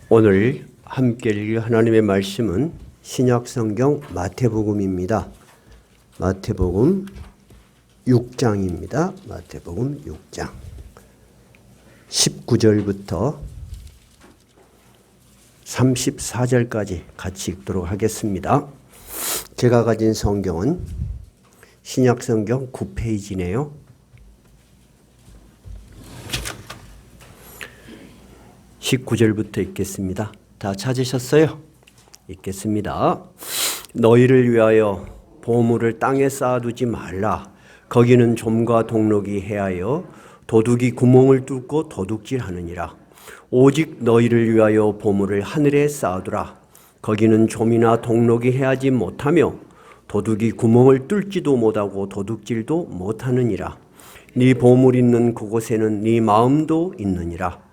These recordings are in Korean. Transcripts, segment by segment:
오늘 함께 읽을 하나님의 말씀은 신약성경 마태복음입니다. 마태복음 6장입니다. 마태복음 6장 19절부터 34절까지 같이 읽도록 하겠습니다. 제가 가진 성경은 신약성경 9페이지네요. 19절부터 읽겠습니다. 다 찾으셨어요? 읽겠습니다. 너희를 위하여 보물을 땅에 쌓아두지 말라. 거기는 좀과 동록이 해하여 도둑이 구멍을 뚫고 도둑질하느니라. 오직 너희를 위하여 보물을 하늘에 쌓아두라. 거기는 좀이나 동록이 해하지 못하며 도둑이 구멍을 뚫지도 못하고 도둑질도 못하느니라. 네 보물 있는 그곳에는 네 마음도 있느니라.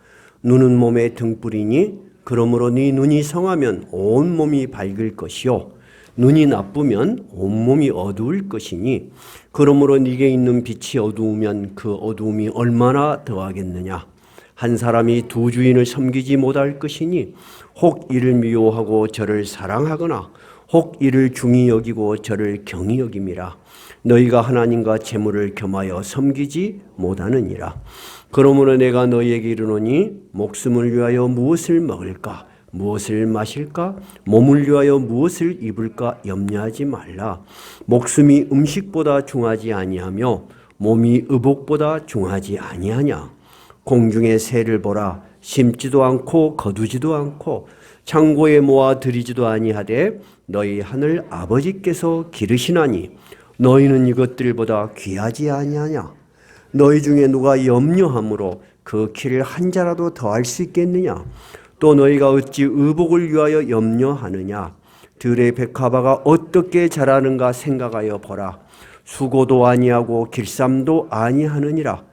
눈은 몸의 등불이니 그러므로 네 눈이 성하면 온 몸이 밝을 것이요 눈이 나쁘면 온 몸이 어두울 것이니 그러므로 네게 있는 빛이 어두우면 그 어두움이 얼마나 더하겠느냐. 한 사람이 두 주인을 섬기지 못할 것이니 혹 이를 미워하고 저를 사랑하거나 혹 이를 중히 여기고 저를 경히 여김이라. 너희가 하나님과 재물을 겸하여 섬기지 못하느니라. 그러므로 내가 너희에게 이르노니 목숨을 위하여 무엇을 먹을까 무엇을 마실까 몸을 위하여 무엇을 입을까 염려하지 말라. 목숨이 음식보다 중하지 아니하며 몸이 의복보다 중하지 아니하냐. 공중의 새를 보라. 심지도 않고 거두지도 않고 창고에 모아 들이지도 아니하되 너희 하늘 아버지께서 기르시나니 너희는 이것들보다 귀하지 아니하냐. 너희 중에 누가 염려함으로 그 키를 한 자라도 더할 수 있겠느냐. 또 너희가 어찌 의복을 위하여 염려하느냐. 들의 백합화가 어떻게 자라는가 생각하여 보라. 수고도 아니하고 길쌈도 아니하느니라.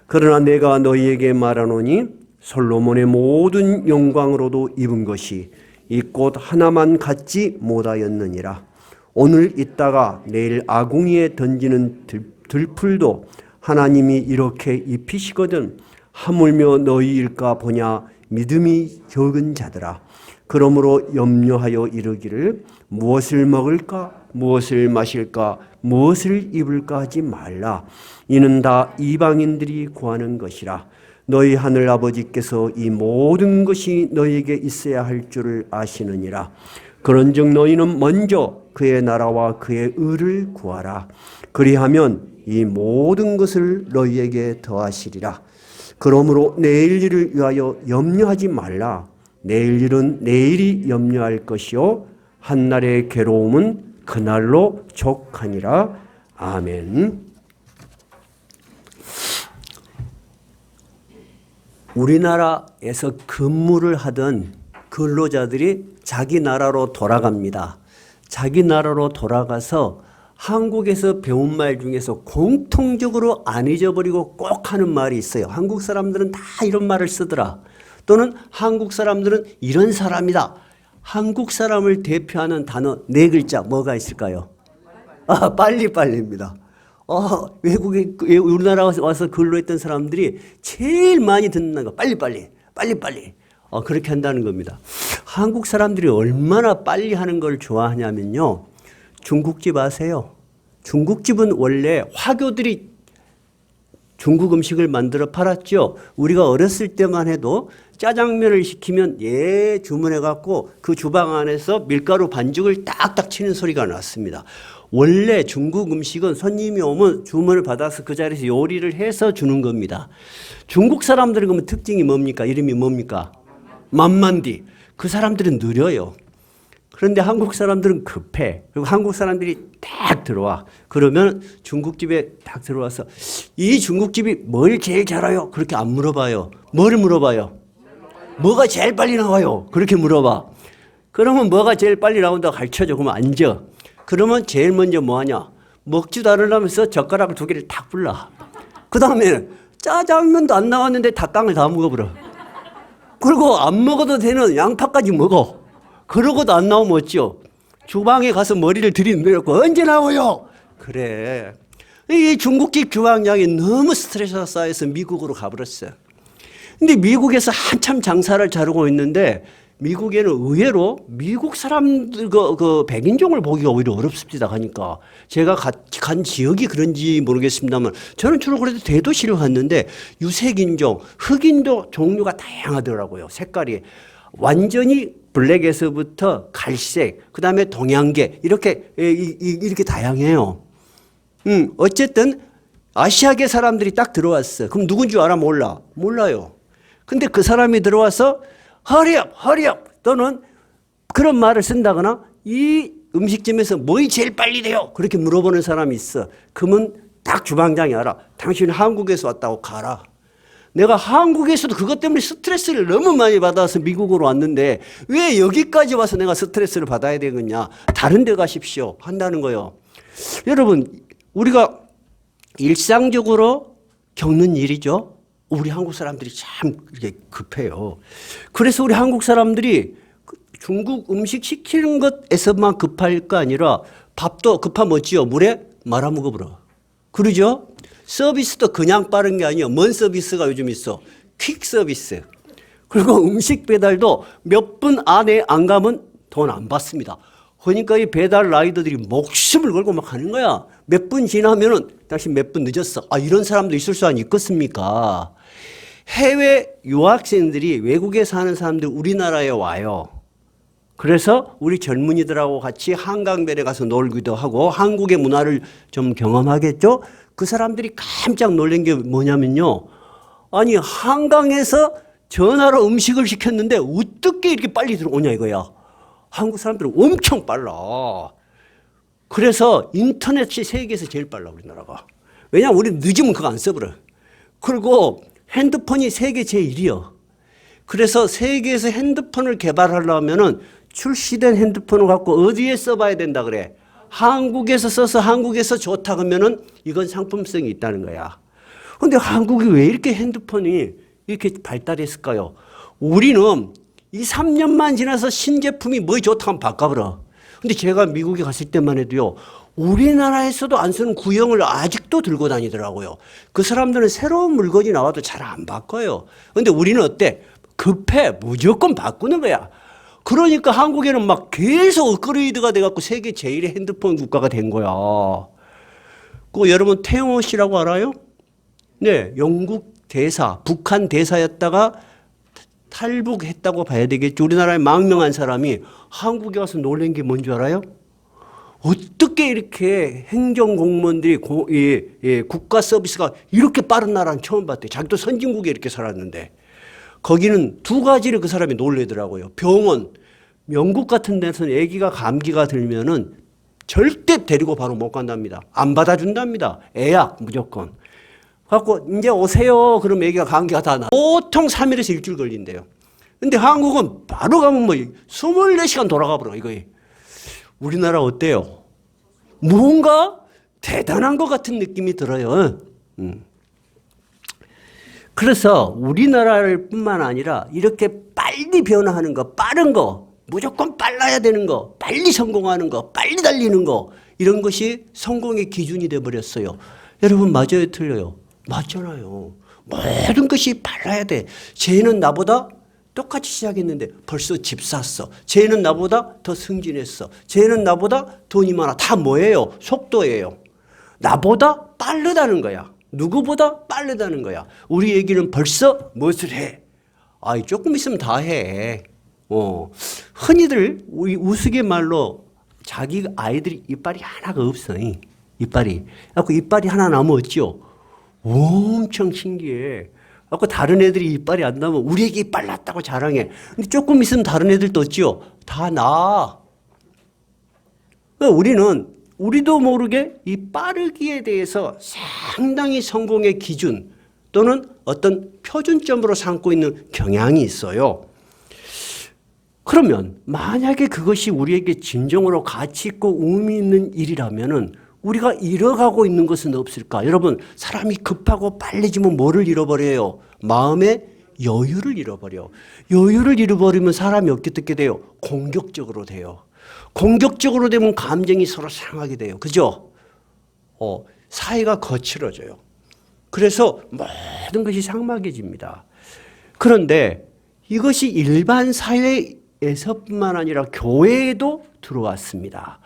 그러나 내가 너희에게 말하노니 솔로몬의 모든 영광으로도 입은 것이 이 꽃 하나만 갖지 못하였느니라. 오늘 있다가 내일 아궁이에 던지는 들풀도 하나님이 이렇게 입히시거든 하물며 너희일까 보냐. 믿음이 적은 자들아. 그러므로 염려하여 이르기를 무엇을 먹을까 무엇을 마실까 무엇을 입을까 하지 말라. 이는 다 이방인들이 구하는 것이라. 너희 하늘 아버지께서 이 모든 것이 너희에게 있어야 할 줄을 아시느니라. 그런즉 너희는 먼저 그의 나라와 그의 의를 구하라. 그리하면 이 모든 것을 너희에게 더하시리라. 그러므로 내일 일을 위하여 염려하지 말라. 내일 일은 내일이 염려할 것이요 한날의 괴로움은 그날로 족하니라. 아멘. 우리나라에서 근무를 하던 근로자들이 자기 나라로 돌아갑니다. 자기 나라로 돌아가서 한국에서 배운 말 중에서 공통적으로 안 잊어버리고 꼭 하는 말이 있어요. 한국 사람들은 다 이런 말을 쓰더라. 또는 한국 사람들은 이런 사람이다. 한국 사람을 대표하는 단어 4글자 뭐가 있을까요? 빨리빨리입니다. 외국에 우리나라 와서 근로했던 사람들이 제일 많이 듣는 거 빨리빨리. 그렇게 한다는 겁니다. 한국 사람들이 얼마나 빨리 하는 걸 좋아하냐면요. 중국집 아세요? 중국집은 원래 화교들이 중국 음식을 만들어 팔았죠. 우리가 어렸을 때만 해도 짜장면을 시키면 주문해갖고 그 주방 안에서 밀가루 반죽을 딱딱 치는 소리가 났습니다. 원래 중국 음식은 손님이 오면 주문을 받아서 그 자리에서 요리를 해서 주는 겁니다. 중국 사람들은 그러면 특징이 뭡니까? 이름이 뭡니까? 만만디. 그 사람들은 느려요. 그런데 한국 사람들은 급해. 그리고 한국 사람들이 딱 들어와. 그러면 중국집에 딱 들어와서 이 중국집이 뭘 제일 잘해요? 그렇게 안 물어봐요. 뭐를 물어봐요? 뭐가 제일 빨리 나와요? 그렇게 물어봐. 그러면 뭐가 제일 빨리 나온다고 가르쳐줘. 그러면 앉아. 그러면 제일 먼저 뭐 하냐? 먹지도 않으려면서 젓가락을 2개를 탁 불러. 그 다음에 짜장면도 안 나왔는데 닭강을 다 먹어버려. 그리고 안 먹어도 되는 양파까지 먹어. 그러고도 안 나오면 어찌요? 주방에 가서 머리를 들이밀고 언제 나와요? 그래. 이 중국집 주방장이 너무 스트레스가 쌓여서 미국으로 가버렸어요. 근데 미국에서 한참 장사를 잘하고 있는데 미국에는 의외로 미국 사람들 그 백인종을 보기가 오히려 어렵습니다. 하니까 제가 간 지역이 그런지 모르겠습니다만 저는 주로 그래도 대도시를 갔는데 유색인종, 흑인도 종류가 다양하더라고요. 색깔이 완전히 블랙에서부터 갈색, 그 다음에 동양계 이렇게 다양해요. 어쨌든 아시아계 사람들이 딱 들어왔어. 그럼 누군지 알아? 몰라요. 근데 그 사람이 들어와서 hurry up 또는 그런 말을 쓴다거나 이 음식점에서 뭐이 제일 빨리 돼요? 그렇게 물어보는 사람이 있어. 그러면 딱 주방장이 알아. 당신 한국에서 왔다고 가라. 내가 한국에서도 그것 때문에 스트레스를 너무 많이 받아서 미국으로 왔는데 왜 여기까지 와서 내가 스트레스를 받아야 되겠냐. 다른 데 가십시오. 한다는 거예요. 여러분 우리가 일상적으로 겪는 일이죠. 우리 한국 사람들이 참 이렇게 급해요. 그래서 우리 한국 사람들이 중국 음식 시키는 것에서만 급할 거 아니라 밥도 급하면 어찌요? 물에 말아 먹어버려. 그러죠? 서비스도 그냥 빠른 게 아니에요. 뭔 서비스가 요즘 있어? 퀵 서비스. 그리고 음식 배달도 몇 분 안에 안 가면 돈 안 받습니다. 그러니까 이 배달 라이더들이 목숨을 걸고 막 하는 거야. 몇 분 지나면은 당신 몇 분 늦었어. 아, 이런 사람도 있을 수 있겠습니까? 해외 유학생들이 외국에 사는 사람들 우리나라에 와요. 그래서 우리 젊은이들하고 같이 한강변에 가서 놀기도 하고 한국의 문화를 좀 경험하겠죠? 그 사람들이 깜짝 놀란 게 뭐냐면요. 아니, 한강에서 전화로 음식을 시켰는데 어떻게 이렇게 빨리 들어오냐 이거야. 한국 사람들은 엄청 빨라. 그래서 인터넷이 세계에서 제일 빨라, 우리나라가. 왜냐하면 우리는 늦으면 그거 안 써버려. 그리고 핸드폰이 세계 제1이요. 그래서 세계에서 핸드폰을 개발하려면은 출시된 핸드폰을 갖고 어디에 써봐야 된다 그래. 한국에서 써서 한국에서 좋다 그러면은 이건 상품성이 있다는 거야. 근데 한국이 왜 이렇게 핸드폰이 이렇게 발달했을까요? 우리는 2, 3년만 지나서 신제품이 뭐 좋다 하면 바꿔버려. 근데 제가 미국에 갔을 때만 해도요. 우리나라에서도 안 쓰는 구형을 아직도 들고 다니더라고요. 그 사람들은 새로운 물건이 나와도 잘 안 바꿔요. 근데 우리는 어때? 급해. 무조건 바꾸는 거야. 그러니까 한국에는 막 계속 업그레이드가 돼갖고 세계 제1의 핸드폰 국가가 된 거야. 그 여러분 태영호 씨라고 알아요? 네, 영국 대사, 북한 대사였다가 탈북했다고 봐야 되겠죠. 우리나라의 망명한 사람이 한국에 와서 놀란 게 뭔지 알아요? 어떻게 이렇게 행정공무원들이 국가 서비스가 이렇게 빠른 나라는 처음 봤대. 자기도 선진국에 이렇게 살았는데. 거기는 두 가지를 그 사람이 놀래더라고요. 병원, 영국 같은 데서는 아기가 감기가 들면은 절대 데리고 바로 못 간답니다. 안 받아준답니다. 애약 무조건. 갖고 이제 오세요. 그럼 아기가 감기가 다 나. 보통 3일에서 일주일 걸린대요. 근데 한국은 바로 가면 뭐 24시간 돌아가 버려 이거에. 우리나라 어때요? 뭔가 대단한 것 같은 느낌이 들어요. 그래서 우리나라를 뿐만 아니라 이렇게 빨리 변화하는 거, 빠른 거, 무조건 빨라야 되는 거, 빨리 성공하는 거, 빨리 달리는 거 이런 것이 성공의 기준이 돼버렸어요. 여러분 맞아요? 틀려요? 맞잖아요. 모든 것이 빨라야 돼. 쟤는 나보다 똑같이 시작했는데 벌써 집 샀어. 쟤는 나보다 더 승진했어. 쟤는 나보다 돈이 많아. 다 뭐예요? 속도예요. 나보다 빠르다는 거야. 누구보다 빠르다는 거야. 우리 얘기는 벌써 무엇을 해? 아, 조금 있으면 다 해. 흔히들 우리 우스갯말로 자기 아이들이 이빨이 하나가 없어. 이빨이. 그래서 이빨이 하나 나면 어찌요? 엄청 신기해. 그래서 다른 애들이 이빨이 안 나면 우리 애기 이빨 났다고 자랑해. 근데 조금 있으면 다른 애들도 어찌요? 다 나. 우리도 모르게 이 빠르기에 대해서 상당히 성공의 기준 또는 어떤 표준점으로 삼고 있는 경향이 있어요. 그러면 만약에 그것이 우리에게 진정으로 가치 있고 의미 있는 일이라면은 우리가 잃어가고 있는 것은 없을까? 여러분, 사람이 급하고 빨리지면 뭐를 잃어버려요? 마음의 여유를 잃어버려. 여유를 잃어버리면 사람이 어떻게 돼요? 공격적으로 돼요. 공격적으로 되면 감정이 서로 상하게 돼요. 그죠? 사회가 거칠어져요. 그래서 모든 것이 삭막해집니다. 그런데 이것이 일반 사회에 교회에서뿐만 아니라 교회에도 들어왔습니다.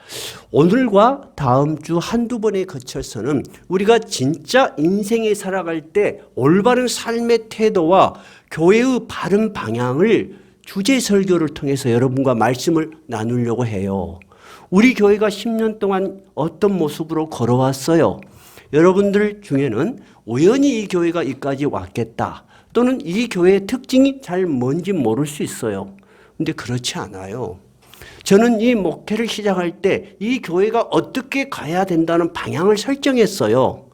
오늘과 다음 주 한두 번에 거쳐서는 우리가 진짜 인생에 살아갈 때 올바른 삶의 태도와 교회의 바른 방향을 주제 설교를 통해서 여러분과 말씀을 나누려고 해요. 우리 교회가 10년 동안 어떤 모습으로 걸어왔어요? 여러분들 중에는 우연히 이 교회가 여기까지 왔겠다, 또는 이 교회의 특징이 잘 뭔지 모를 수 있어요. 근데 그렇지 않아요. 저는 이 목회를 시작할 때 이 교회가 어떻게 가야 된다는 방향을 설정했어요.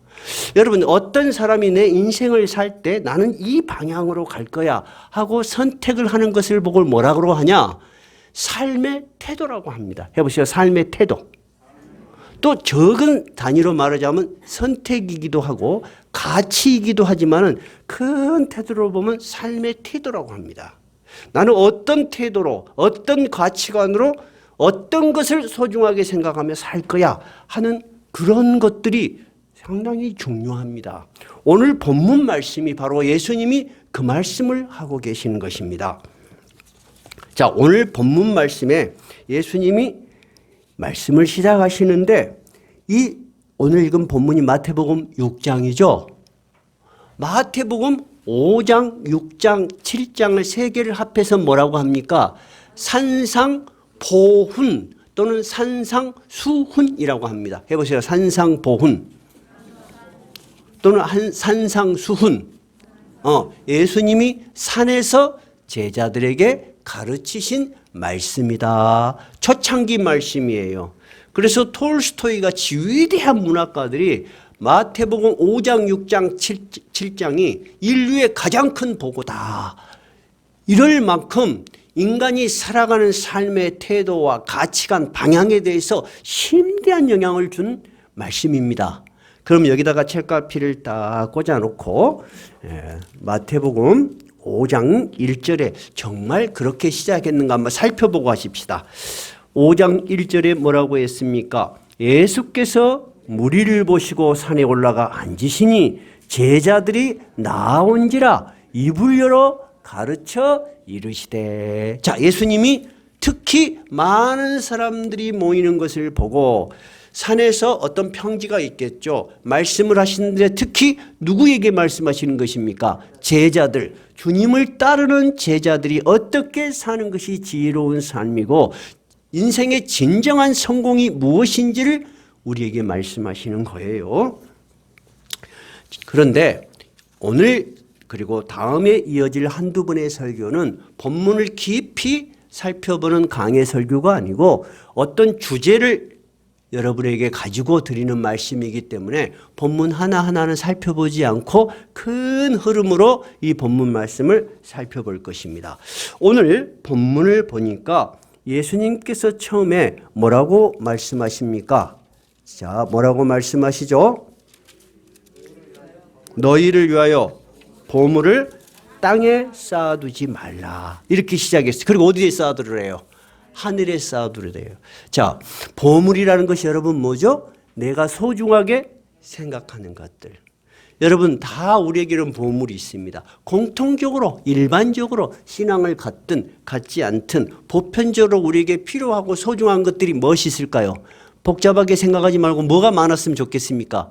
여러분, 어떤 사람이 내 인생을 살 때 나는 이 방향으로 갈 거야 하고 선택을 하는 것을 보고 뭐라고 하냐? 삶의 태도라고 합니다. 해보세요. 삶의 태도. 또 적은 단위로 말하자면 선택이기도 하고 가치이기도 하지만은 큰 태도로 보면 삶의 태도라고 합니다. 나는 어떤 태도로, 어떤 가치관으로 어떤 것을 소중하게 생각하며 살 거야 하는 그런 것들이 상당히 중요합니다. 오늘 본문 말씀이 바로 예수님이 그 말씀을 하고 계시는 것입니다. 자, 오늘 본문 말씀에 예수님이 말씀을 시작하시는데, 이 오늘 읽은 본문이 마태복음 6장이죠. 마태복음 5장, 6장, 7장을 세 개를 합해서 뭐라고 합니까? 산상보훈 또는 산상수훈이라고 합니다. 해보세요. 산상보훈 또는 산상수훈. 예수님이 산에서 제자들에게 가르치신 말씀이다. 초창기 말씀이에요. 그래서 톨스토이가 위대한 문학가들이 마태복음 5장, 6장, 7장이 인류의 가장 큰 보고다, 이럴 만큼 인간이 살아가는 삶의 태도와 가치관, 방향에 대해서 심대한 영향을 준 말씀입니다. 그럼 여기다가 책갈피를 딱 꽂아놓고 마태복음 5장 1절에 정말 그렇게 시작했는가 한번 살펴보고 하십시다. 5장 1절에 뭐라고 했습니까? 예수께서 무리를 보시고 산에 올라가 앉으시니 제자들이 나온지라 입을 열어 가르쳐 이르시되. 자, 예수님이 특히 많은 사람들이 모이는 것을 보고 산에서 어떤 평지가 있겠죠. 말씀을 하시는데 특히 누구에게 말씀하시는 것입니까? 제자들, 주님을 따르는 제자들이 어떻게 사는 것이 지혜로운 삶이고 인생의 진정한 성공이 무엇인지를 우리에게 말씀하시는 거예요. 그런데 오늘 그리고 다음에 이어질 한두 번의 설교는 본문을 깊이 살펴보는 강의 설교가 아니고 어떤 주제를 여러분에게 가지고 드리는 말씀이기 때문에 본문 하나하나는 살펴보지 않고 큰 흐름으로 이 본문 말씀을 살펴볼 것입니다. 오늘 본문을 보니까 예수님께서 처음에 뭐라고 말씀하십니까? 자, 뭐라고 말씀하시죠? 너희를 위하여 보물을 땅에 쌓아두지 말라. 이렇게 시작했어요. 그리고 어디에 쌓아두래요? 하늘에 쌓아두래요. 자, 보물이라는 것이 여러분 뭐죠? 내가 소중하게 생각하는 것들. 여러분 다 우리에게는 보물이 있습니다. 공통적으로 일반적으로 신앙을 갖든 갖지 않든 보편적으로 우리에게 필요하고 소중한 것들이 무엇이 있을까요? 복잡하게 생각하지 말고 뭐가 많았으면 좋겠습니까?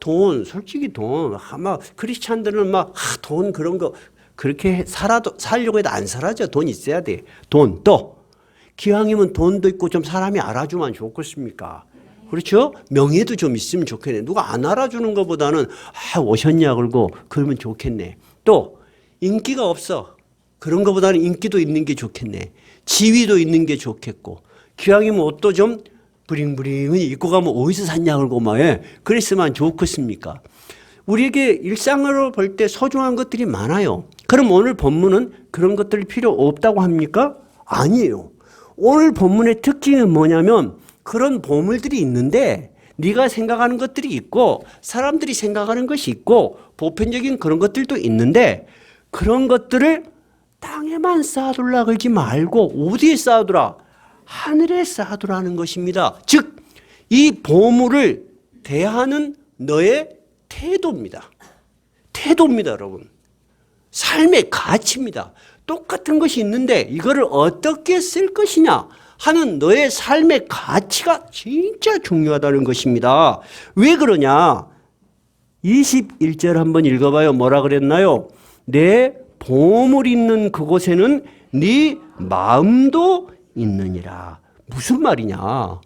돈, 솔직히 돈. 아마 크리스찬들은 막 돈 그런 거 그렇게 살려고 해도 안 살아져. 돈 있어야 돼. 돈. 또 기왕이면 돈도 있고 좀 사람이 알아주면 좋겠습니까? 그렇죠? 명예도 좀 있으면 좋겠네. 누가 안 알아주는 것보다는 오셨냐 그러고 그러면 좋겠네. 또 인기가 없어. 그런 것보다는 인기도 있는 게 좋겠네. 지위도 있는 게 좋겠고 기왕이면 옷도 좀 브링브링 입고 가면 어디서 샀냐 그러고 막 그랬으면 좋겠습니까? 우리에게 일상으로 볼 때 소중한 것들이 많아요. 그럼 오늘 본문은 그런 것들 필요 없다고 합니까? 아니에요. 오늘 본문의 특징은 뭐냐면 그런 보물들이 있는데 네가 생각하는 것들이 있고 사람들이 생각하는 것이 있고 보편적인 그런 것들도 있는데 그런 것들을 땅에만 쌓아둘라 그러지 말고 어디에 쌓아두라? 하늘에 쌓아두라는 것입니다. 즉, 이 보물을 대하는 너의 태도입니다. 태도입니다, 여러분. 삶의 가치입니다. 똑같은 것이 있는데 이거를 어떻게 쓸 것이냐 하는 너의 삶의 가치가 진짜 중요하다는 것입니다. 왜 그러냐? 21절 한번 읽어봐요. 뭐라 그랬나요? 내 보물 있는 그곳에는 네 마음도 있느니라. 무슨 말이냐?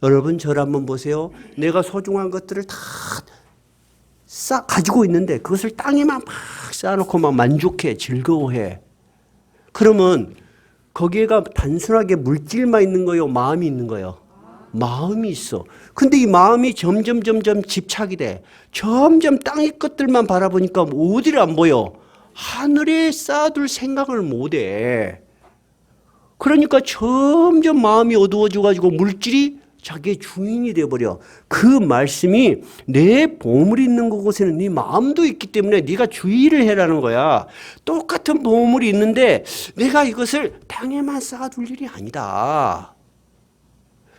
여러분 저를 한번 보세요. 내가 소중한 것들을 다 가지고 있는데 그것을 땅에만 막 쌓아놓고 막 만족해, 즐거워해. 그러면 거기에가 단순하게 물질만 있는 거요, 마음이 있는 거요? 마음이 있어. 근데 이 마음이 점점 집착이 돼. 점점 땅의 것들만 바라보니까 어디를 안 보여? 하늘에 쌓아둘 생각을 못 해. 그러니까 점점 마음이 어두워져 가지고 물질이 자기의 주인이 되어버려. 그 말씀이 내 보물이 있는 곳에는 네 마음도 있기 때문에 네가 주의를 해라는 거야. 똑같은 보물이 있는데 내가 이것을 땅에만 쌓아둘 일이 아니다.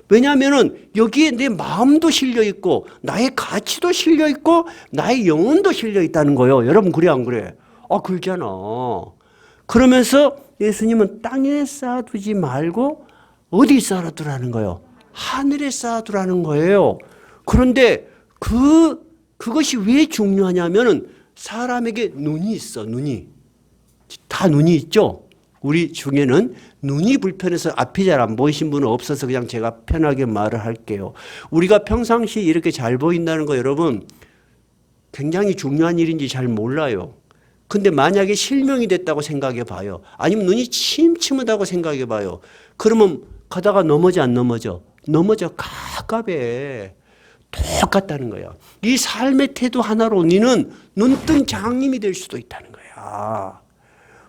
왜냐하면 여기에 내 마음도 실려 있고 나의 가치도 실려 있고 나의 영혼도 실려 있다는 거예요. 여러분 그래 안 그래? 그러잖아. 그러면서 예수님은 땅에 쌓아두지 말고 어디 쌓아두라는 거예요? 하늘에 쌓아두라는 거예요. 그런데 그것이 왜 중요하냐면은 사람에게 눈이 있어, 눈이. 다 눈이 있죠? 우리 중에는 눈이 불편해서 앞이 잘 안 보이신 분은 없어서 그냥 제가 편하게 말을 할게요. 우리가 평상시에 이렇게 잘 보인다는 거 여러분 굉장히 중요한 일인지 잘 몰라요. 근데 만약에 실명이 됐다고 생각해 봐요. 아니면 눈이 침침하다고 생각해 봐요. 그러면 가다가 넘어져 안 넘어져? 넘어져. 가깝게 똑같다는 거야. 이 삶의 태도 하나로 너는 눈뜬 장님이 될 수도 있다는 거야.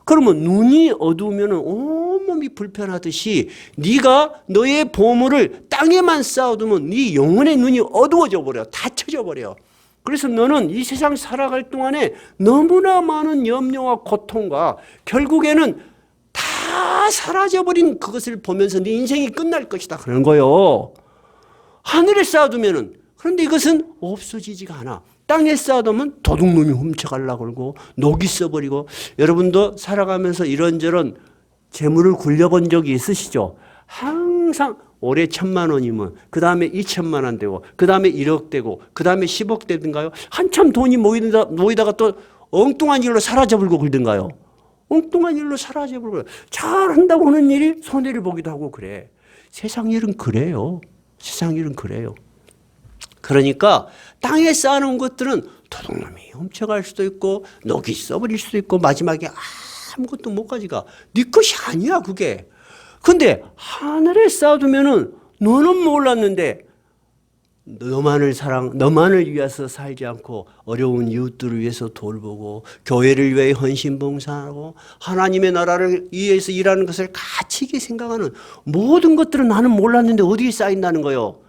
그러면 눈이 어두우면 온몸이 불편하듯이 네가 너의 보물을 땅에만 쌓아두면 네 영혼의 눈이 어두워져 버려. 닫혀져 버려. 그래서 너는 이 세상 살아갈 동안에 너무나 많은 염려와 고통과 결국에는 다 사라져버린 그것을 보면서 네 인생이 끝날 것이다 그러는 거예요. 하늘에 쌓아두면은 그런데 이것은 없어지지가 않아. 땅에 쌓아두면 도둑놈이 훔쳐가려고 그러고 녹이 써버리고 여러분도 살아가면서 이런저런 재물을 굴려본 적이 있으시죠? 항상 올해 1,000만 원이면 그 다음에 2,000만 원 되고 그 다음에 1억 되고 그 다음에 10억 되든가요? 한참 돈이 모이다가 또 엉뚱한 일로 사라져버리고 그러든가요? 엉뚱한 일로 사라져버리고 잘한다고 하는 일이 손해를 보기도 하고 그래. 세상 일은 그래요. 세상 일은 그래요. 그러니까 땅에 쌓아놓은 것들은 도둑놈이 훔쳐갈 수도 있고 녹이 써버릴 수도 있고 마지막에 아무것도 못 가져가. 네 것이 아니야 그게. 근데 하늘에 쌓아두면은 너는 몰랐는데 너만을 위해서 살지 않고 어려운 이웃들을 위해서 돌보고 교회를 위해 헌신봉사하고 하나님의 나라를 위해서 일하는 것을 가치있게 생각하는 모든 것들은 나는 몰랐는데 어디에 쌓인다는 거예요?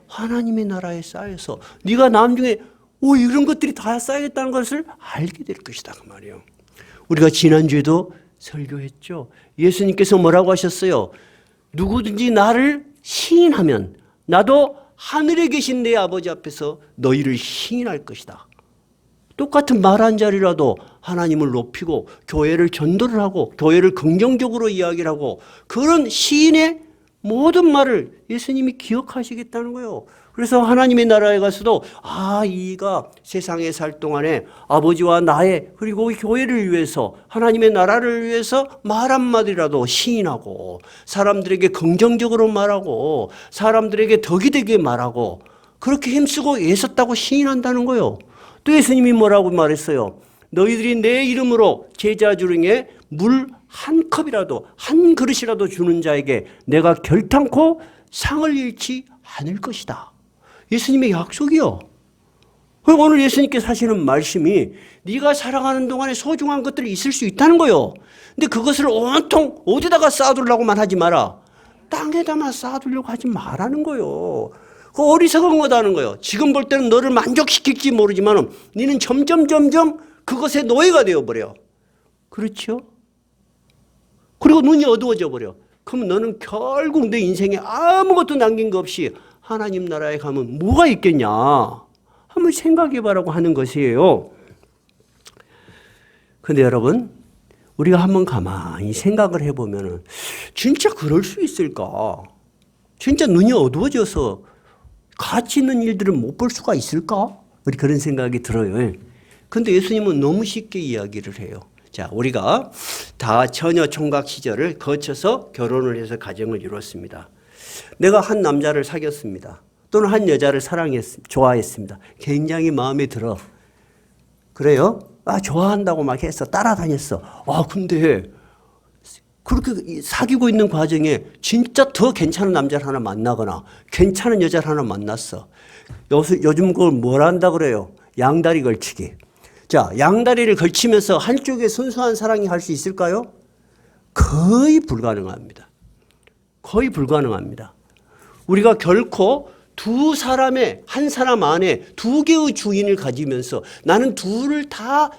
하나님의 나라에 쌓여서 네가 나중에 이런 것들이 다 쌓여있다는 것을 알게 될 것이다 그 말이에요. 우리가 지난주에도 설교했죠. 예수님께서 뭐라고 하셨어요? 누구든지 나를 시인하면 나도 하늘에 계신 내 아버지 앞에서 너희를 시인할 것이다. 똑같은 말 한 자리라도 하나님을 높이고 교회를 전도를 하고 교회를 긍정적으로 이야기를 하고 그런 시인의 모든 말을 예수님이 기억하시겠다는 거예요. 그래서 하나님의 나라에 가서도 이가 세상에 살 동안에 아버지와 나의 그리고 교회를 위해서 하나님의 나라를 위해서 말 한마디라도 시인하고 사람들에게 긍정적으로 말하고 사람들에게 덕이 되게 말하고 그렇게 힘쓰고 애썼다고 시인한다는 거예요. 또 예수님이 뭐라고 말했어요? 너희들이 내 이름으로 제자 중에 물 한 컵이라도 한 그릇이라도 주는 자에게 내가 결탄코 상을 잃지 않을 것이다. 예수님의 약속이요. 오늘 예수님께서 하시는 말씀이 네가 살아가는 동안에 소중한 것들이 있을 수 있다는 거예요. 근데 그것을 온통 어디다가 쌓아두려고만 하지 마라. 땅에다만 쌓아두려고 하지 말라는 거예요. 그 어리석은 거다는 거예요. 지금 볼 때는 너를 만족시킬지 모르지만 너는 점점 그것의 노예가 되어버려. 그렇죠? 그리고 눈이 어두워져 버려. 그럼 너는 결국 내 인생에 아무것도 남긴 거 없이 하나님 나라에 가면 뭐가 있겠냐. 한번 생각해 보라고 하는 것이에요. 근데 여러분 우리가 한번 가만히 생각을 해보면 진짜 그럴 수 있을까? 진짜 눈이 어두워져서 가치 있는 일들을 못 볼 수가 있을까? 우리 그런 생각이 들어요. 근데 예수님은 너무 쉽게 이야기를 해요. 자, 우리가 다 처녀 총각 시절을 거쳐서 결혼을 해서 가정을 이뤘습니다. 내가 한 남자를 사귀었습니다. 또는 한 여자를 좋아했습니다. 굉장히 마음에 들어. 그래요? 좋아한다고 막 해서 따라다녔어. 근데 그렇게 사귀고 있는 과정에 진짜 더 괜찮은 남자를 하나 만나거나 괜찮은 여자를 하나 만났어. 요즘 그걸 뭘 한다 그래요? 양다리 걸치기. 자, 양다리를 걸치면서 한쪽에 순수한 사랑이 할 수 있을까요? 거의 불가능합니다. 거의 불가능합니다. 우리가 결코 두 사람의 한 사람 안에 두 개의 주인을 가지면서 나는 둘을 다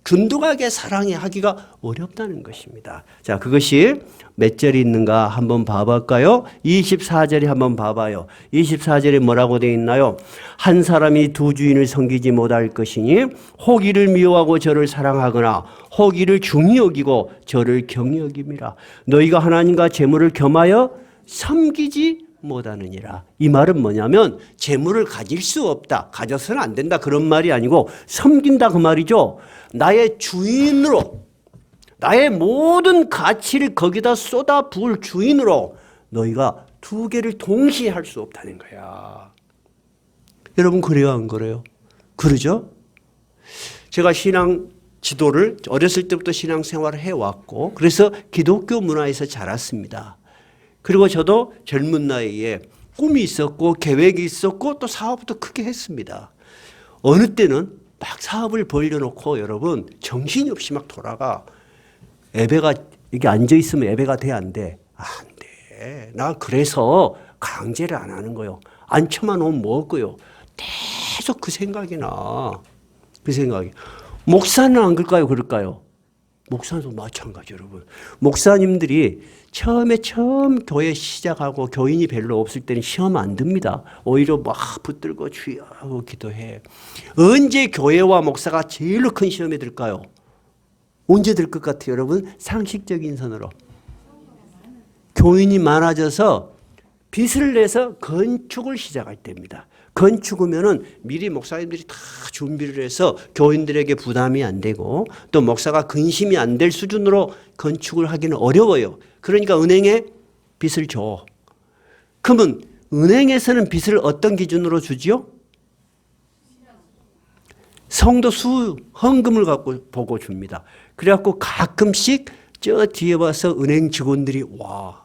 균등하게 사랑해 하기가 어렵다는 것입니다. 자, 그것이 몇 절이 있는가 한번 봐볼까요? 24절에 한번 봐봐요. 24절에 뭐라고 되어 있나요? 한 사람이 두 주인을 섬기지 못할 것이니 혹 이를 미워하고 저를 사랑하거나 혹 이를 중히 여기고 저를 경히 여김이라. 너희가 하나님과 재물을 겸하여 섬기지 못하느니라. 이 말은 뭐냐면 재물을 가질 수 없다, 가져서는 안 된다 그런 말이 아니고 섬긴다 그 말이죠. 나의 주인으로, 나의 모든 가치를 거기다 쏟아 부을 주인으로 너희가 두 개를 동시에 할 수 없다는 거야. 여러분 그래요 안 그래요? 그러죠? 제가 신앙 지도를 어렸을 때부터 신앙생활을 해왔고 그래서 기독교 문화에서 자랐습니다. 그리고 저도 젊은 나이에 꿈이 있었고 계획이 있었고 또 사업도 크게 했습니다. 어느 때는 막 사업을 벌려놓고 여러분 정신이 없이 막 돌아가. 예배가 이게 앉아있으면 예배가 돼 안 돼? 안 돼. 나 그래서 강제를 안 하는 거요. 앉혀만 오면 먹고요. 계속 그 생각이 나. 그 생각이. 목사는 안 그럴까요? 그럴까요? 목사도 마찬가지 여러분. 목사님들이 처음 교회 시작하고 교인이 별로 없을 때는 시험 안 듭니다. 오히려 막 붙들고 주여 하고 기도해. 언제 교회와 목사가 제일로 큰 시험에 들까요? 언제 들 것 같아요 여러분? 상식적인 선으로. 교인이 많아져서 빚을 내서 건축을 시작할 때입니다. 건축하면은 미리 목사님들이 다 준비를 해서 교인들에게 부담이 안 되고 또 목사가 근심이 안 될 수준으로 건축을 하기는 어려워요. 그러니까 은행에 빚을 줘. 그러면 은행에서는 빚을 어떤 기준으로 주지요? 성도 수 헌금을 갖고 보고 줍니다. 그래갖고 가끔씩 저 뒤에 와서 은행 직원들이 와.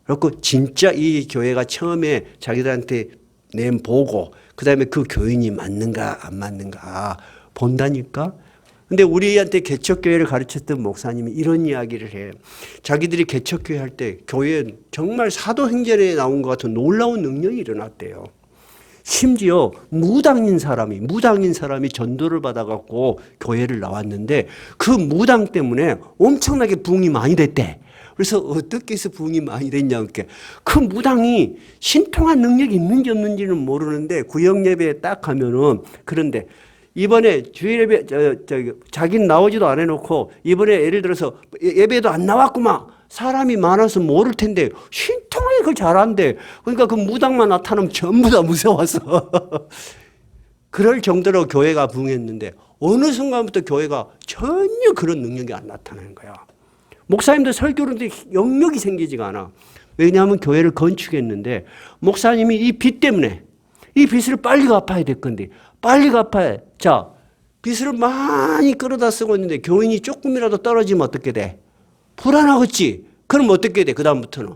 그래갖고 진짜 이 교회가 처음에 자기들한테 낸 보고 그다음에 그 교인이 맞는가 안 맞는가 본다니까. 근데 우리한테 개척교회를 가르쳤던 목사님이 이런 이야기를 해. 자기들이 개척교회 할 때 교회에 정말 사도행전에 나온 것 같은 놀라운 능력이 일어났대요. 심지어 무당인 사람이 전도를 받아갖고 교회를 나왔는데 그 무당 때문에 엄청나게 부흥이 많이 됐대. 그래서 어떻게 해서 부흥이 많이 됐냐. 그 무당이 신통한 능력이 있는지 없는지는 모르는데 구역 예배에 딱 가면은 그런데 이번에 주일 예배 자기는 나오지도 안 해놓고 이번에 예를 들어서 예배도 안 나왔구만. 사람이 많아서 모를 텐데 신통하게 그걸 잘한대. 그러니까 그 무당만 나타나면 전부 다 무서워서 그럴 정도로 교회가 부흥했는데 어느 순간부터 교회가 전혀 그런 능력이 안 나타나는 거야. 목사님들 설교하는데 영역이 생기지가 않아. 왜냐하면 교회를 건축했는데 목사님이 이 빚 때문에 이 빚을 빨리 갚아야 될 건데 빨리 갚아야. 자, 빚을 많이 끌어다 쓰고 있는데 교인이 조금이라도 떨어지면 어떻게 돼? 불안하겠지. 그럼 어떻게 돼? 그 다음부터는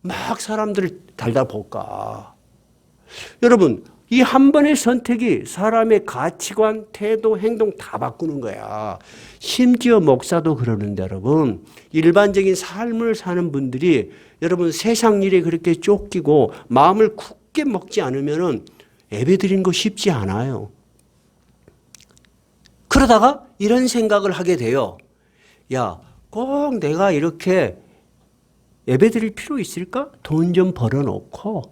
막 사람들을 달다 볼까. 여러분 이 한 번의 선택이 사람의 가치관, 태도, 행동 다 바꾸는 거야. 심지어 목사도 그러는데 여러분 일반적인 삶을 사는 분들이 여러분 세상 일에 그렇게 쫓기고 마음을 굳게 먹지 않으면 예배 드리는 거 쉽지 않아요. 그러다가 이런 생각을 하게 돼요. 야, 꼭 내가 이렇게 예배 드릴 필요 있을까? 돈 좀 벌어놓고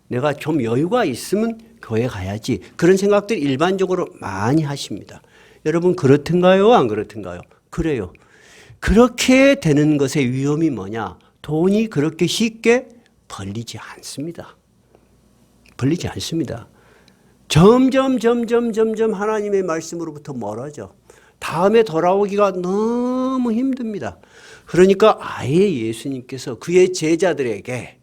내가 좀 여유가 있으면 교회 가야지. 그런 생각들 일반적으로 많이 하십니다. 여러분 그렇던가요? 안 그렇던가요? 그래요. 그렇게 되는 것의 위험이 뭐냐? 돈이 그렇게 쉽게 벌리지 않습니다. 벌리지 않습니다. 점점 하나님의 말씀으로부터 멀어져. 다음에 돌아오기가 너무 힘듭니다. 그러니까 아예 예수님께서 그의 제자들에게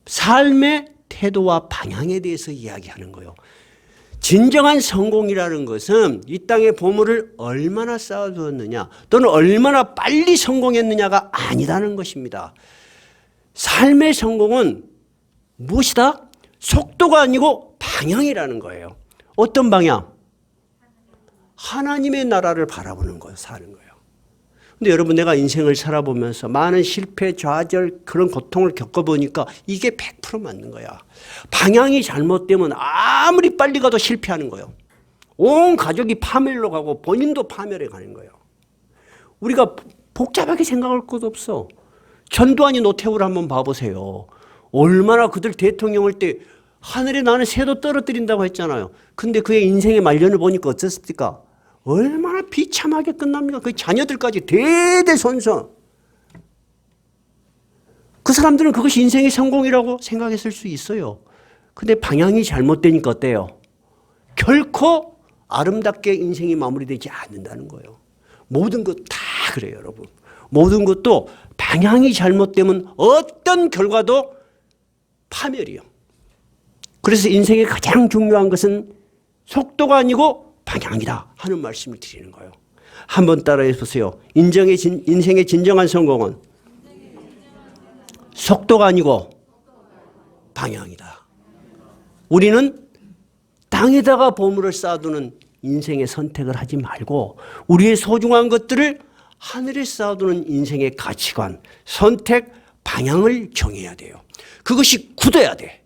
삶의 태도와 방향에 대해서 이야기하는 거예요. 진정한 성공이라는 것은 이 땅의 보물을 얼마나 쌓아두었느냐 또는 얼마나 빨리 성공했느냐가 아니라는 것입니다. 삶의 성공은 무엇이다? 속도가 아니고 방향이라는 거예요. 어떤 방향? 하나님의 나라를 바라보는 거예요. 사는 거예요. 근데 여러분, 내가 인생을 살아보면서 많은 실패, 좌절, 그런 고통을 겪어보니까 이게 100% 맞는 거야. 방향이 잘못되면 아무리 빨리 가도 실패하는 거예요. 온 가족이 파멸로 가고 본인도 파멸해 가는 거예요. 우리가 복잡하게 생각할 것도 없어. 전두환이 노태우를 한번 봐보세요. 얼마나 그들 대통령 할 때 하늘에 나는 새도 떨어뜨린다고 했잖아요. 근데 그의 인생의 말년을 보니까 어떻습니까? 얼마나 비참하게 끝납니까? 그 자녀들까지 대대손손. 그 사람들은 그것이 인생의 성공이라고 생각했을 수 있어요. 근데 방향이 잘못되니까 어때요? 결코 아름답게 인생이 마무리되지 않는다는 거예요. 모든 것 다 그래요, 여러분. 모든 것도 방향이 잘못되면 어떤 결과도 파멸이요. 그래서 인생의 가장 중요한 것은 속도가 아니고 방향이다 하는 말씀을 드리는 거예요. 한번 따라해 보세요. 인생의 진정한 성공은 속도가 아니고 방향이다. 우리는 땅에다가 보물을 쌓아두는 인생의 선택을 하지 말고 우리의 소중한 것들을 하늘에 쌓아두는 인생의 가치관, 선택, 방향을 정해야 돼요. 그것이 굳어야 돼.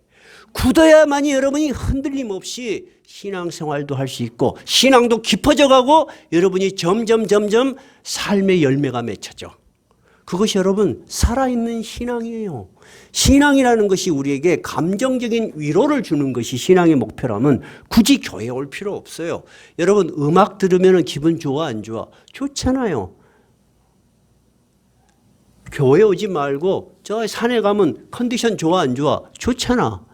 굳어야만이 여러분이 흔들림 없이 신앙생활도 할 수 있고 신앙도 깊어져 가고 여러분이 점점 삶의 열매가 맺혀져. 그것이 여러분 살아있는 신앙이에요. 신앙이라는 것이 우리에게 감정적인 위로를 주는 것이 신앙의 목표라면 굳이 교회에 올 필요 없어요. 여러분 음악 들으면 기분 좋아 안 좋아? 좋잖아요. 교회 오지 말고 저 산에 가면 컨디션 좋아 안 좋아? 좋잖아.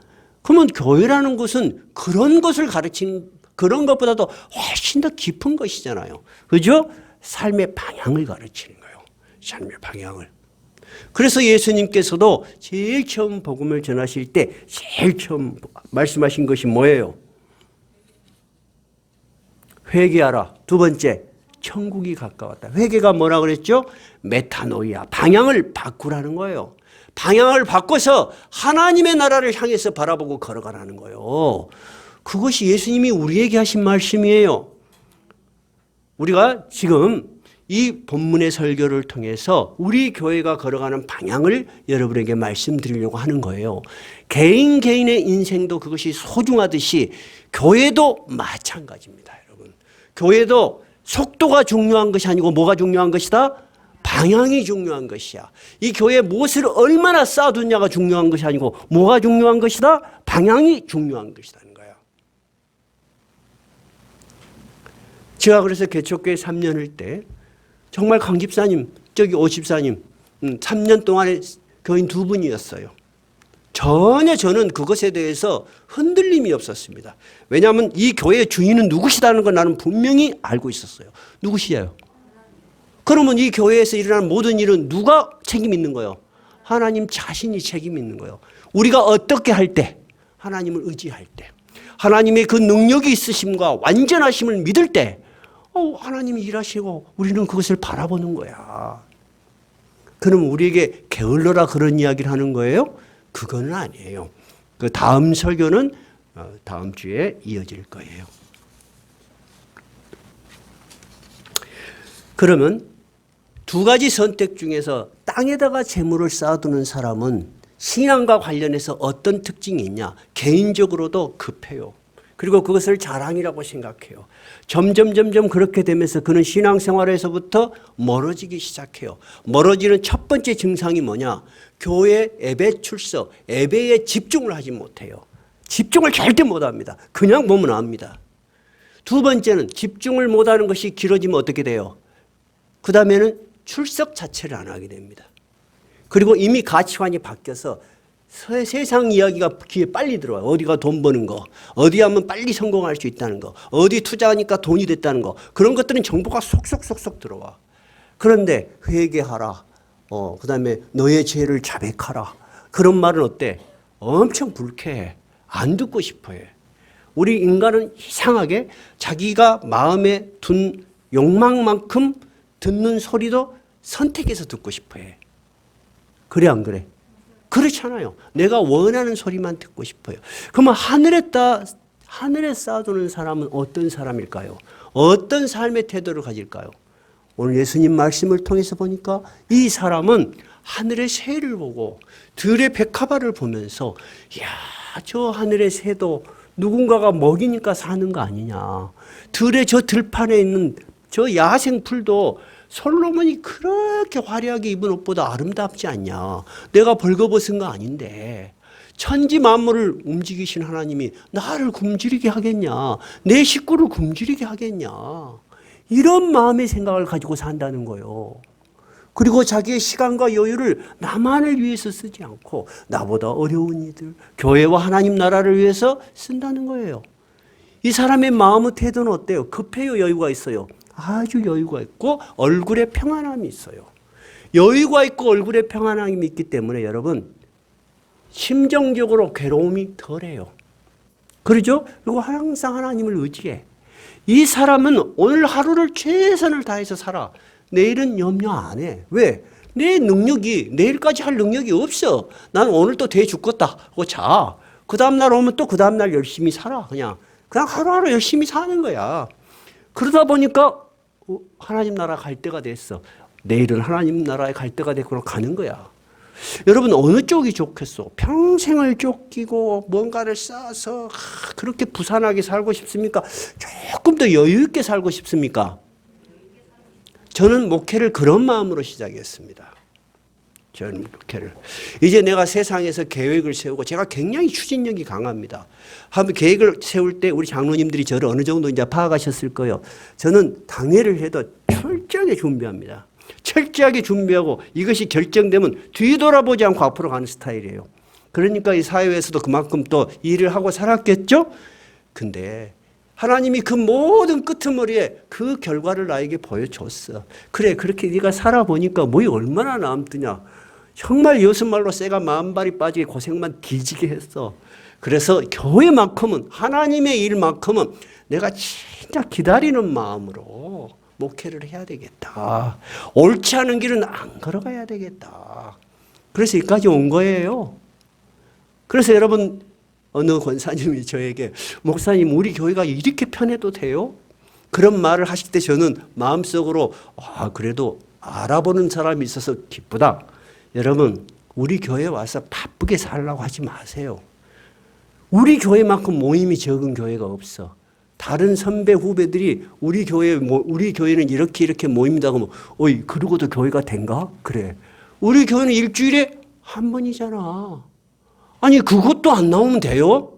그러면 교회라는 것은 그런 것을 가르친 그런 것보다도 훨씬 더 깊은 것이잖아요. 그죠? 삶의 방향을 가르치는 거예요. 삶의 방향을. 그래서 예수님께서도 제일 처음 복음을 전하실 때 제일 처음 말씀하신 것이 뭐예요? 회개하라. 두 번째, 천국이 가까웠다. 회개가 뭐라 그랬죠? 메타노이아. 방향을 바꾸라는 거예요. 방향을 바꿔서 하나님의 나라를 향해서 바라보고 걸어가라는 거예요. 그것이 예수님이 우리에게 하신 말씀이에요. 우리가 지금 이 본문의 설교를 통해서 우리 교회가 걸어가는 방향을 여러분에게 말씀드리려고 하는 거예요. 개인의 인생도 그것이 소중하듯이 교회도 마찬가지입니다, 여러분. 교회도 속도가 중요한 것이 아니고 뭐가 중요한 것이다? 방향이 중요한 것이야. 이 교회에 무엇을 얼마나 쌓아두냐가 중요한 것이 아니고 뭐가 중요한 것이다? 방향이 중요한 것이라는 거야. 제가 그래서 개척교회 3년을 때 정말 강 집사님, 저기 오 집사님 3년 동안에 교인 2분이었어요. 전혀 저는 그것에 대해서 흔들림이 없었습니다. 왜냐하면 이 교회의 주인은 누구시다는 걸 나는 분명히 알고 있었어요. 누구시에요? 그러면 이 교회에서 일어나는 모든 일은 누가 책임 있는 거예요? 하나님 자신이 책임 있는 거예요. 우리가 어떻게 할 때? 하나님을 의지할 때. 하나님의 그 능력이 있으심과 완전하심을 믿을 때 하나님이 일하시고 우리는 그것을 바라보는 거야. 그럼 우리에게 게을러라 그런 이야기를 하는 거예요? 그건 아니에요. 그 다음 설교는 다음 주에 이어질 거예요. 그러면 두 가지 선택 중에서 땅에다가 재물을 쌓아두는 사람은 신앙과 관련해서 어떤 특징이 있냐? 개인적으로도 급해요. 그리고 그것을 자랑이라고 생각해요. 점점 그렇게 되면서 그는 신앙생활에서부터 멀어지기 시작해요. 멀어지는 첫 번째 증상이 뭐냐? 교회 예배 출석, 예배에 집중을 하지 못해요. 집중을 절대 못합니다. 그냥 보면 압니다. 두 번째는 집중을 못하는 것이 길어지면 어떻게 돼요? 그 다음에는 출석 자체를 안 하게 됩니다. 그리고 이미 가치관이 바뀌어서 세상 이야기가 귀에 빨리 들어와요. 어디가 돈 버는 거, 어디 하면 빨리 성공할 수 있다는 거, 어디 투자하니까 돈이 됐다는 거, 그런 것들은 정보가 속속속속 들어와. 그런데 회개하라, 그 다음에 너의 죄를 자백하라, 그런 말은 어때? 엄청 불쾌해. 안 듣고 싶어해. 우리 인간은 이상하게 자기가 마음에 둔 욕망만큼 듣는 소리도 선택해서 듣고 싶어해. 그래 안 그래? 그렇잖아요. 내가 원하는 소리만 듣고 싶어요. 그러면 하늘에 쌓아두는 사람은 어떤 사람일까요? 어떤 삶의 태도를 가질까요? 오늘 예수님 말씀을 통해서 보니까 이 사람은 하늘의 새를 보고 들의 백합화를 보면서 이야, 저 하늘의 새도 누군가가 먹이니까 사는 거 아니냐. 들의 저 들판에 있는 저 야생 풀도 솔로몬이 그렇게 화려하게 입은 옷보다 아름답지 않냐. 내가 벌거벗은 거 아닌데 천지 만물을 움직이신 하나님이 나를 굶주리게 하겠냐. 내 식구를 굶주리게 하겠냐. 이런 마음의 생각을 가지고 산다는 거예요. 그리고 자기의 시간과 여유를 나만을 위해서 쓰지 않고 나보다 어려운 이들, 교회와 하나님 나라를 위해서 쓴다는 거예요. 이 사람의 마음의 태도는 어때요? 급해요? 여유가 있어요? 아주 여유가 있고 얼굴에 평안함이 있어요. 여유가 있고 얼굴에 평안함이 있기 때문에 여러분 심정적으로 괴로움이 덜해요. 그러죠? 그리고 항상 하나님을 의지해. 이 사람은 오늘 하루를 최선을 다해서 살아. 내일은 염려 안 해. 왜? 내 능력이 내일까지 할 능력이 없어. 나는 오늘 또 돼 죽겠다 하고 자. 그 다음날 오면 또 그 다음날 열심히 살아. 그냥 하루하루 열심히 사는 거야. 그러다 보니까 하나님 나라 갈 때가 됐어. 내일은 하나님 나라에 갈 때가 됐고 가는 거야. 여러분 어느 쪽이 좋겠어? 평생을 쫓기고 뭔가를 쌓아서 그렇게 부산하게 살고 싶습니까? 조금 더 여유 있게 살고 싶습니까? 저는 목회를 그런 마음으로 시작했습니다. 저는 목회를. 이제 내가 세상에서 계획을 세우고 제가 굉장히 추진력이 강합니다. 한번 계획을 세울 때 우리 장로님들이 저를 어느 정도 이제 파악하셨을 거예요. 저는 당회를 해도 철저하게 준비합니다. 철저하게 준비하고 이것이 결정되면 뒤돌아보지 않고 앞으로 가는 스타일이에요. 그러니까 이 사회에서도 그만큼 또 일을 하고 살았겠죠? 근데 하나님이 그 모든 끄트머리에 그 결과를 나에게 보여줬어. 그래, 그렇게 네가 살아보니까 뭐이 얼마나 남드냐. 정말 요즘말로 쇠가 만발이 빠지게 고생만 뒤지게 했어. 그래서 교회만큼은 하나님의 일만큼은 내가 진짜 기다리는 마음으로 목회를 해야 되겠다. 옳지 않은 길은 안 걸어가야 되겠다. 그래서 여기까지 온 거예요. 그래서 여러분 어느 권사님이 저에게 목사님 우리 교회가 이렇게 편해도 돼요? 그런 말을 하실 때 저는 마음속으로 그래도 알아보는 사람이 있어서 기쁘다. 여러분 우리 교회에 와서 바쁘게 살라고 하지 마세요. 우리 교회만큼 모임이 적은 교회가 없어. 다른 선배 후배들이 우리 교회는 이렇게 모입니다. 그러면 그러고도 교회가 된가? 그래. 우리 교회는 일주일에 한 번이잖아. 아니 그것도 안 나오면 돼요?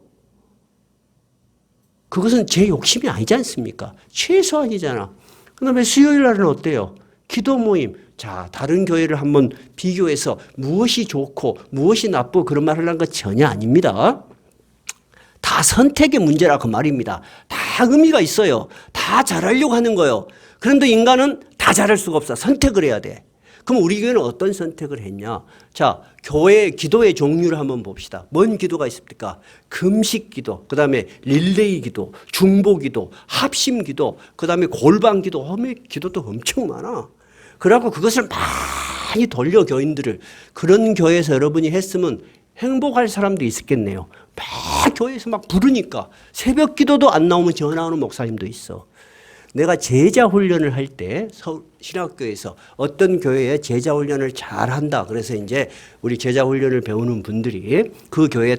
그것은 제 욕심이 아니지 않습니까? 최소한이잖아. 그다음에 수요일 날은 어때요? 기도 모임. 자, 다른 교회를 한번 비교해서 무엇이 좋고 무엇이 나쁘고 그런 말 하려는 거 전혀 아닙니다. 다 선택의 문제라 그 말입니다. 다 의미가 있어요. 다 잘하려고 하는 거예요. 그런데 인간은 다 잘할 수가 없어. 선택을 해야 돼. 그럼 우리 교회는 어떤 선택을 했냐? 자, 교회 기도의 종류를 한번 봅시다. 뭔 기도가 있습니까? 금식 기도, 그 다음에 릴레이 기도, 중보 기도, 합심 기도, 그 다음에 골방 기도, 험의 기도도 엄청 많아. 그래갖고 그것을 많이 돌려 교인들을. 그런 교회에서 여러분이 했으면 행복할 사람도 있었겠네요. 막 교회에서 막 부르니까 새벽 기도도 안 나오면 전화 오는 목사님도 있어. 내가 제자 훈련을 할 때 신학교에서 어떤 교회에 제자 훈련을 잘 한다. 그래서 이제 우리 제자 훈련을 배우는 분들이 그 교회에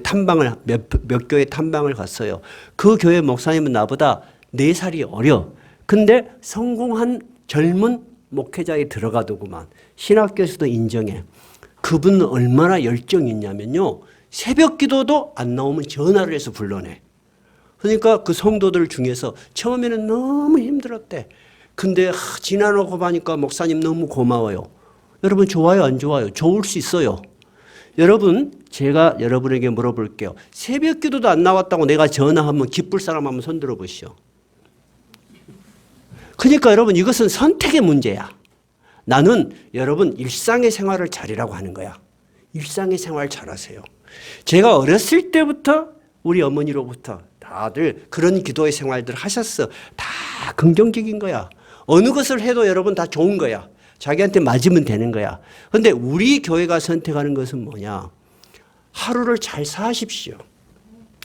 몇 교회 탐방을 갔어요. 그 교회 목사님은 나보다 4살이 어려. 근데 성공한 젊은 목회자에 들어가더구만. 신학교에서도 인정해. 그분은 얼마나 열정이 있냐면요. 새벽 기도도 안 나오면 전화를 해서 불러내. 그러니까 그 성도들 중에서 처음에는 너무 힘들었대. 근데 지나놓고 보니까 목사님 너무 고마워요. 여러분 좋아요, 안 좋아요? 좋을 수 있어요. 여러분, 제가 여러분에게 물어볼게요. 새벽 기도도 안 나왔다고 내가 전화하면 기쁠 사람 한번 손 들어보시오. 그러니까 여러분, 이것은 선택의 문제야. 나는 여러분 일상의 생활을 잘하라고 하는 거야. 일상의 생활 잘하세요. 제가 어렸을 때부터 우리 어머니로부터 다들 그런 기도의 생활들 하셨어. 다 긍정적인 거야. 어느 것을 해도 여러분 다 좋은 거야. 자기한테 맞으면 되는 거야. 그런데 우리 교회가 선택하는 것은 뭐냐? 하루를 잘 사십시오.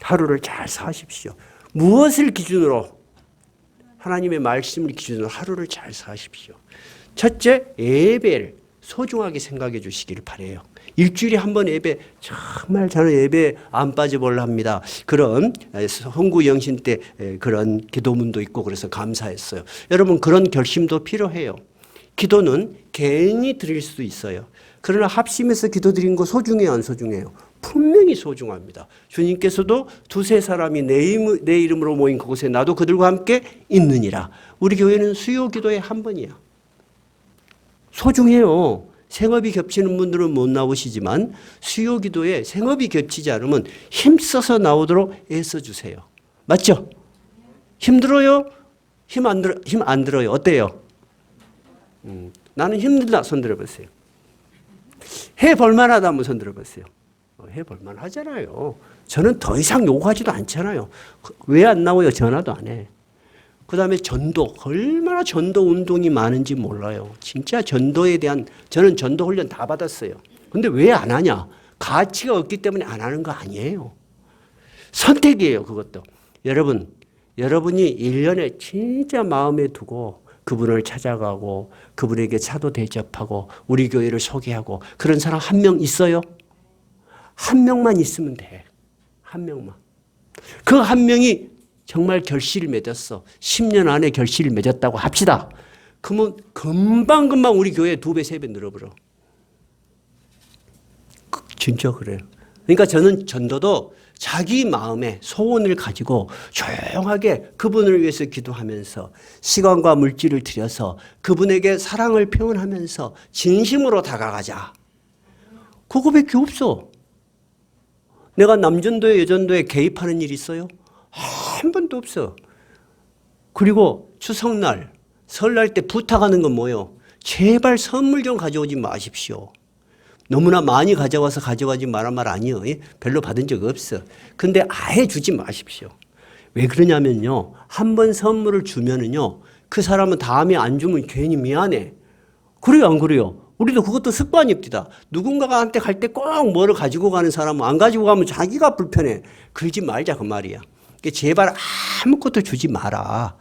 하루를 잘 사십시오. 무엇을 기준으로? 하나님의 말씀을 기준으로 하루를 잘 사십시오. 첫째, 예배를 소중하게 생각해 주시기를 바라요. 일주일에 한 번 예배, 정말 저는 예배 안 빠져보려 합니다. 그런 홍구 영신 때 그런 기도문도 있고 그래서 감사했어요. 여러분 그런 결심도 필요해요. 기도는 개인이 드릴 수도 있어요. 그러나 합심해서 기도드린 거 소중해요, 안 소중해요? 분명히 소중합니다. 주님께서도 두세 사람이 내 이름으로 모인 그곳에 나도 그들과 함께 있느니라. 우리 교회는 수요 기도에 한 번이야. 소중해요. 생업이 겹치는 분들은 못 나오시지만 수요 기도에 생업이 겹치지 않으면 힘써서 나오도록 애써주세요. 맞죠? 힘들어요? 힘 안 들어요? 어때요? 나는 힘들다. 손 들어보세요. 해볼만하다. 한번 손 들어보세요. 해볼만하잖아요. 저는 더 이상 요구하지도 않잖아요. 왜 안 나와요? 전화도 안 해. 그 다음에 전도. 얼마나 전도 운동이 많은지 몰라요. 진짜 전도에 대한, 저는 전도 훈련 다 받았어요. 근데 왜 안 하냐? 가치가 없기 때문에 안 하는 거 아니에요. 선택이에요, 그것도. 여러분이 1년에 진짜 마음에 두고 그분을 찾아가고 그분에게 차도 대접하고 우리 교회를 소개하고 그런 사람 한 명 있어요? 한 명만 있으면 돼. 한 명만. 그 한 명이 정말 결실을 맺었어. 10년 안에 결실을 맺었다고 합시다. 그러면 금방 우리 교회 2배, 3배 늘어버려. 진짜 그래요. 그러니까 저는 전도도 자기 마음에 소원을 가지고 조용하게 그분을 위해서 기도하면서 시간과 물질을 들여서 그분에게 사랑을 표현하면서 진심으로 다가가자. 그거밖에 없어. 내가 남전도에 여전도에 개입하는 일 있어요? 한 번도 없어. 그리고 추석날, 설날 때 부탁하는 건 뭐예요? 제발 선물 좀 가져오지 마십시오. 너무나 많이 가져와서 가져가지 말란 말 아니에요. 별로 받은 적 없어. 근데 아예 주지 마십시오. 왜 그러냐면요. 한 번 선물을 주면은요. 그 사람은 다음에 안 주면 괜히 미안해. 그래요, 안 그래요? 우리도 그것도 습관입니다. 누군가가 한테 갈 때 꼭 뭐를 가지고 가는 사람은 안 가지고 가면 자기가 불편해. 그러지 말자 그 말이야. 제발 아무것도 주지 마라.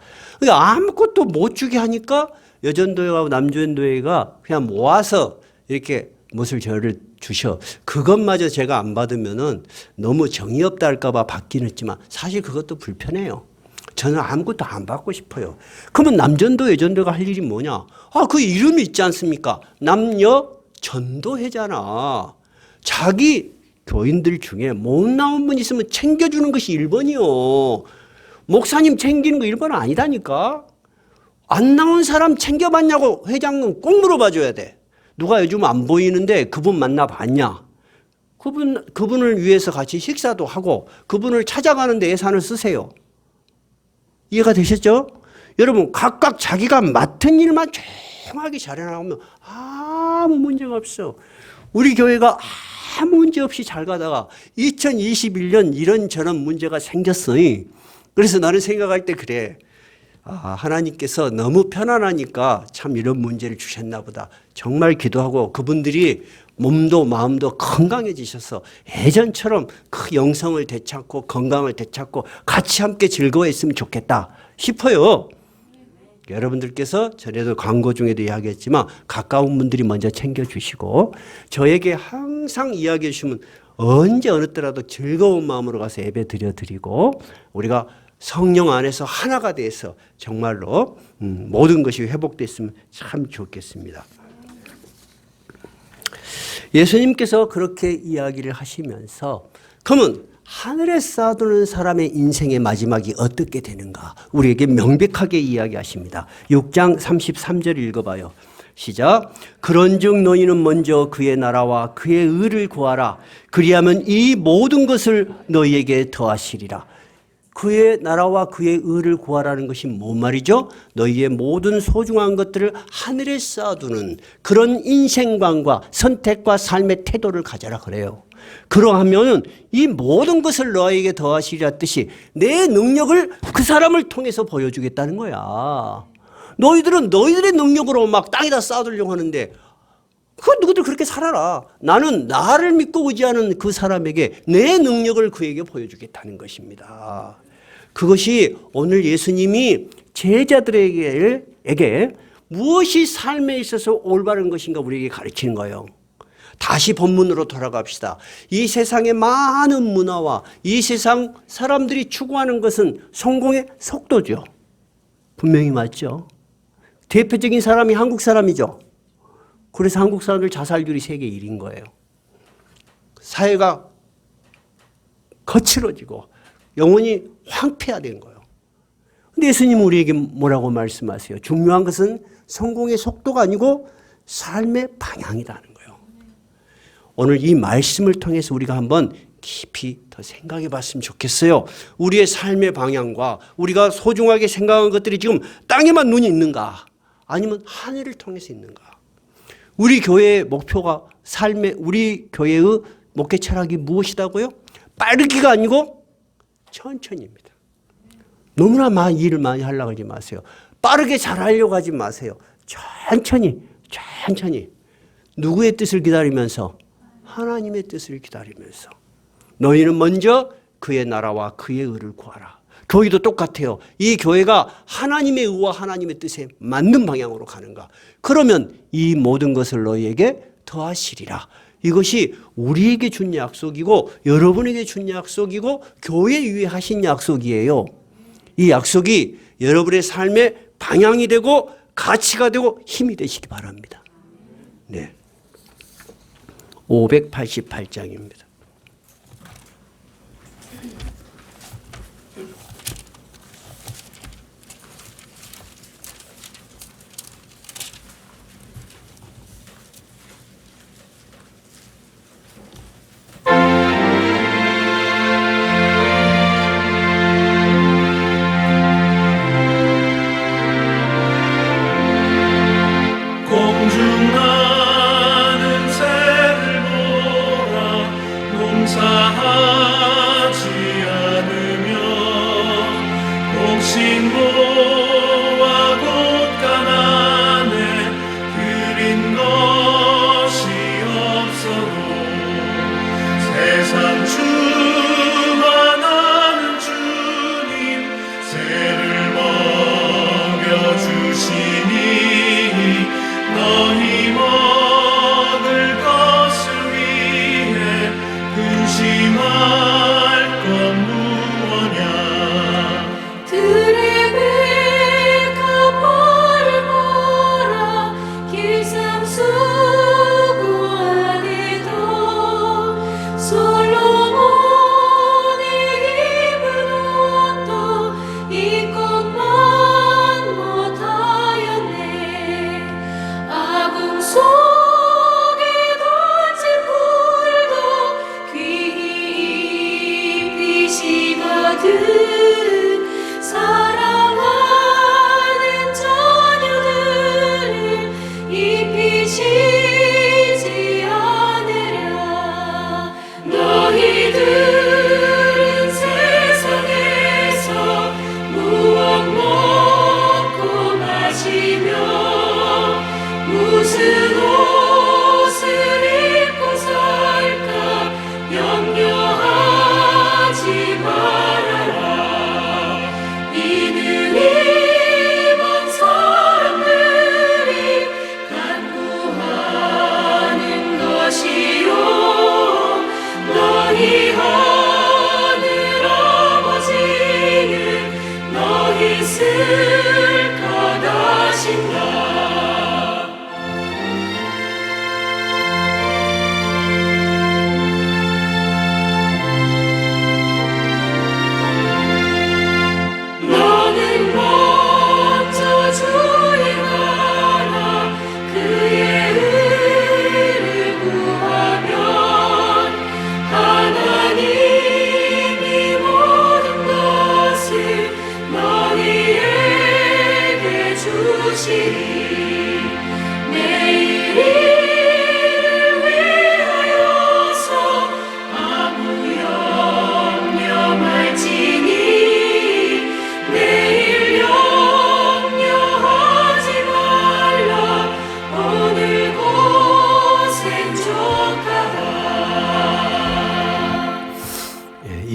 아무것도 못 주게 하니까 여전도회하고 남전도회가 그냥 모아서 이렇게 무엇을 저를 주셔. 그것마저 제가 안 받으면은 너무 정이 없다 할까봐 받긴 했지만 사실 그것도 불편해요. 저는 아무것도 안 받고 싶어요. 그러면 남전도 여전도가 할 일이 뭐냐? 그 이름이 있지 않습니까? 남녀 전도회잖아. 자기 교인들 중에 못 나온 분 있으면 챙겨주는 것이 1번이요. 목사님 챙기는 거 1번 아니다니까. 안 나온 사람 챙겨봤냐고 회장은 꼭 물어봐줘야 돼. 누가 요즘 안 보이는데 그분 만나봤냐? 그분을 위해서 같이 식사도 하고 그분을 찾아가는데 예산을 쓰세요. 이해가 되셨죠? 여러분 각각 자기가 맡은 일만 조용하게 잘해나가면 아무 문제가 없어. 우리 교회가 아무 문제 없이 잘 가다가 2021년 이런저런 문제가 생겼어. 그래서 나는 생각할 때 그래. 하나님께서 너무 편안하니까 참 이런 문제를 주셨나 보다. 정말 기도하고 그분들이 몸도 마음도 건강해지셔서 예전처럼 그 영성을 되찾고 건강을 되찾고 같이 함께 즐거워했으면 좋겠다 싶어요. 여러분들께서 전에도 광고 중에도 이야기했지만 가까운 분들이 먼저 챙겨주시고 저에게 항상 이야기해 주시면 언제 어느 때라도 즐거운 마음으로 가서 예배 드려드리고 우리가 성령 안에서 하나가 돼서 정말로 모든 것이 회복됐으면 참 좋겠습니다. 예수님께서 그렇게 이야기를 하시면서 그러면 하늘에 쌓아두는 사람의 인생의 마지막이 어떻게 되는가 우리에게 명백하게 이야기하십니다. 6장 33절 읽어봐요. 시작. 그런즉 너희는 먼저 그의 나라와 그의 의를 구하라. 그리하면 이 모든 것을 너희에게 더하시리라. 그의 나라와 그의 의를 구하라는 것이 뭔 말이죠? 너희의 모든 소중한 것들을 하늘에 쌓아두는 그런 인생관과 선택과 삶의 태도를 가져라 그래요. 그러하면 이 모든 것을 너에게 더하시리라 뜻이 내 능력을 그 사람을 통해서 보여주겠다는 거야. 너희들은 너희들의 능력으로 막 땅에다 쌓아두려고 하는데 누구들 그렇게 살아라. 나는 나를 믿고 의지하는 그 사람에게 내 능력을 그에게 보여주겠다는 것입니다. 그것이 오늘 예수님이 제자들에게 무엇이 삶에 있어서 올바른 것인가 우리에게 가르치는 거예요. 다시 본문으로 돌아갑시다. 이 세상의 많은 문화와 이 세상 사람들이 추구하는 것은 성공의 속도죠. 분명히 맞죠. 대표적인 사람이 한국 사람이죠. 그래서 한국 사람들 자살률이 세계 1위인 거예요. 사회가 거칠어지고 영혼이 황폐화된 거예요. 근데 예수님은 우리에게 뭐라고 말씀하세요? 중요한 것은 성공의 속도가 아니고 삶의 방향이라는 거예요. 오늘 이 말씀을 통해서 우리가 한번 깊이 더 생각해 봤으면 좋겠어요. 우리의 삶의 방향과 우리가 소중하게 생각한 것들이 지금 땅에만 눈이 있는가? 아니면 하늘을 통해서 있는가? 우리 교회의 목표가 우리 교회의 목회 철학이 무엇이다고요? 빠르기가 아니고 천천히입니다. 너무나 일을 많이 하려고 하지 마세요. 빠르게 잘하려고 하지 마세요. 천천히. 누구의 뜻을 기다리면서? 하나님의 뜻을 기다리면서. 너희는 먼저 그의 나라와 그의 의를 구하라. 교회도 똑같아요. 이 교회가 하나님의 의와 하나님의 뜻에 맞는 방향으로 가는가? 그러면 이 모든 것을 너희에게 더하시리라. 이것이 우리에게 준 약속이고 여러분에게 준 약속이고 교회 위에 하신 약속이에요. 이 약속이 여러분의 삶의 방향이 되고 가치가 되고 힘이 되시기 바랍니다. 네. 588장입니다. 공중나는 새를 보라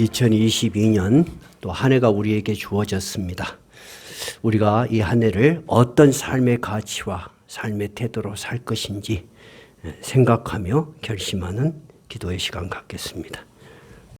2022년 또 한 해가 우리에게 주어졌습니다. 우리가 이 한 해를 어떤 삶의 가치와 삶의 태도로 살 것인지 생각하며 결심하는 기도의 시간 갖겠습니다.